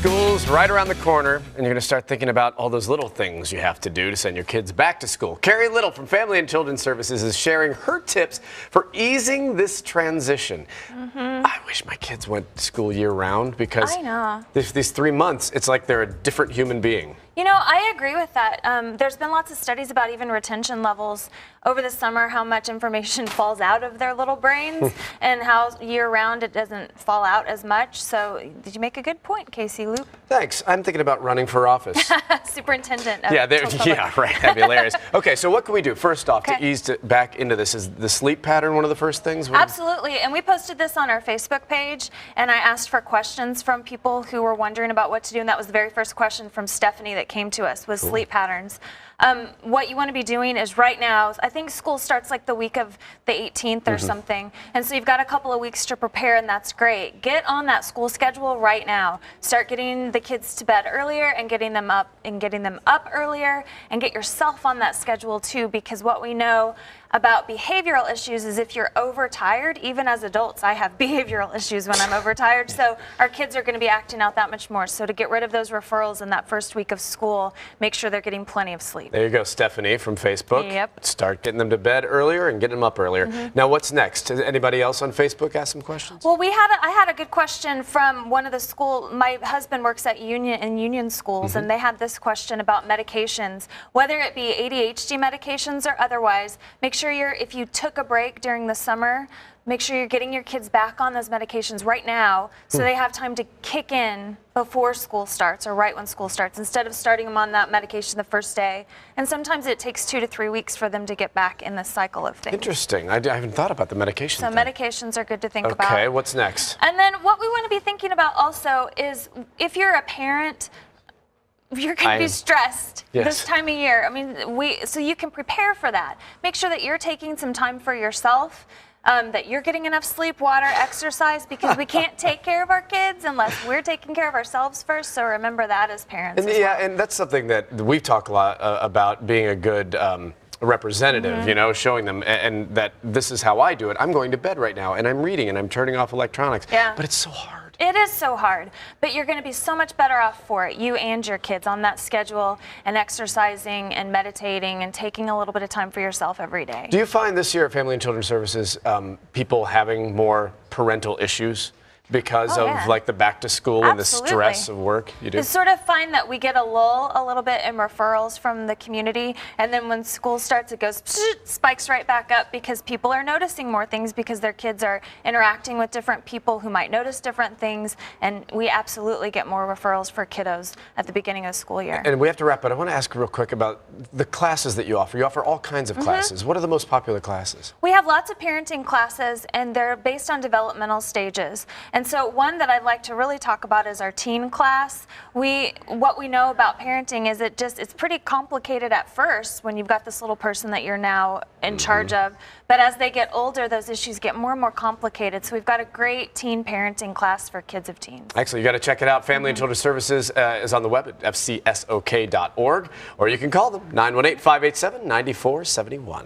School's right around the corner, and you're going to start thinking about all those little things you have to do to send your kids back to school. Carrie Little from Family and Children's Services is sharing her tips for easing this transition. I wish my kids went to school year-round because these 3 months, it's like they're a different human being. You know, I agree with that. There's been lots of studies about even retention levels over the summer, how much information falls out of their little brains and how year-round it doesn't fall out as much. So did you make a good point, Casey Loop? Thanks. I'm thinking about running for office. Superintendent of Tulsa. Yeah, right. That'd be hilarious. Okay, so what can we do? First off, to ease back into this, is the sleep pattern one of the first things? Absolutely. And we posted this on our Facebook page, and I asked for questions from people who were wondering about what to do, and that was the very first question from Stephanie that came to us, was sleep patterns. What you want to be doing is right now, I think school starts like the week of the 18th or something, and so you've got a couple of weeks to prepare, and that's great. Get on that school schedule right now. Start getting the kids to bed earlier and getting them up earlier, and get yourself on that schedule too, because what we know about behavioral issues is if you're overtired, even as adults, I have behavioral issues when I'm overtired, so our kids are going to be acting out that much more. So to get rid of those referrals in that first week of school, make sure they're getting plenty of sleep. There you go, Stephanie from Facebook. Yep. Start getting them to bed earlier and getting them up earlier. Now, what's next? Does anybody else on Facebook ask some questions? Well, I had a good question from one of the school. My husband works at Union schools, and they had this question about medications, whether it be ADHD medications or otherwise. Make sure if you took a break during the summer, make sure you're getting your kids back on those medications right now so they have time to kick in before school starts or right when school starts, instead of starting them on that medication the first day. And sometimes it takes 2 to 3 weeks for them to get back in the cycle of things. Interesting. I haven't thought about the medication So thing. Medications are good to think about. Okay, what's next? And then what we want to be thinking about also is, if you're a parent, you're going to be stressed this time of year. I mean, so you can prepare for that. Make sure that you're taking some time for yourself, that you're getting enough sleep, water, exercise, because we can't take care of our kids unless we're taking care of ourselves first. So remember that as parents. And and that's something that we've talked a lot about, being a good representative, you know, showing them, and that this is how I do it. I'm going to bed right now, and I'm reading, and I'm turning off electronics. Yeah. But it's so hard. It is so hard, but you're going to be so much better off for it, you and your kids, on that schedule and exercising and meditating and taking a little bit of time for yourself every day. Do you find this year at Family and Children's Services people having more parental issues because of like the back to school and the stress of work? You do? You sort of find that we get a lull a little bit in referrals from the community, and then when school starts, it goes spikes right back up, because people are noticing more things because their kids are interacting with different people who might notice different things, and we absolutely get more referrals for kiddos at the beginning of the school year. And we have to wrap, but I want to ask real quick about the classes that you offer. You offer all kinds of classes. What are the most popular classes? We have lots of parenting classes, and they're based on developmental stages. And so one that I'd like to really talk about is our teen class. What we know about parenting is it's pretty complicated at first when you've got this little person that you're now in charge of. But as they get older, those issues get more and more complicated. So we've got a great teen parenting class for kids of teens. Excellent. You got to check it out. Family and Children's Services is on the web at fcsok.org, or you can call them 918-587-9471.